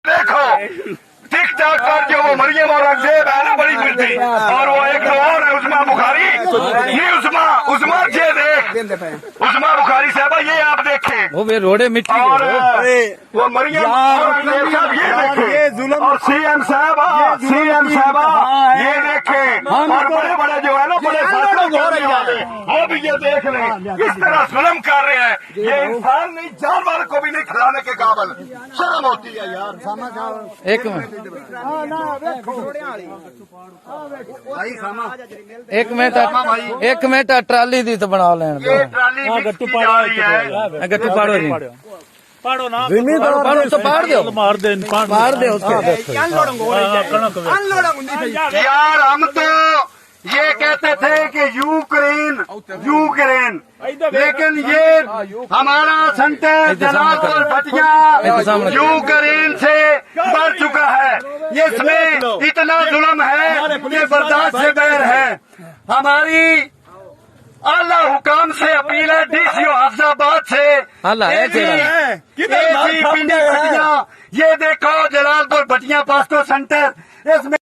देखो टिक टाक कर जो वो मरियम और अकजेब है ना बड़ी मिलती, और वो एक और है उस्मा बुखारी, ये उस्मा ये देख उस्मा बुखारी साहब ये आप देखें, वो भी रोडे मिट्टी और वो मरियम और अकजेब साहब ये देखें, और सीएम साहबा ये देखें, और बड़े बड़े जो है ना बड़े फैसले करने वाले वो भी ये देख लें, इस तरह जुल्म कर रहे हैं। ये इंसान नहीं जानवर को भी नहीं खिलाने के काबिल, शर्म होती है यार। एक मिनट एक मिनट ट्राली दी तो बना लें। ये ट्राली गट्टू पा रही है, गट्टू पाड़ो जी, पाड़ो ना पाड़ो तो पाड़ दो, मार दे उसको। यार हम तो ये कहते थे कि यूक्रेन, लेकिन ये हमारा सेंटर जलालपुर भटिया यूक्रेन से बढ़ चुका है। इसमें इतना जुल्म है कि बर्दाश्त से बाहर है। हमारी आला हुकाम से अपील है, डीसीओ हफ्जाबाद से, पिंडी भटिया, ये देखो जलालपुर भटिया पास्को सेंटर, इसमें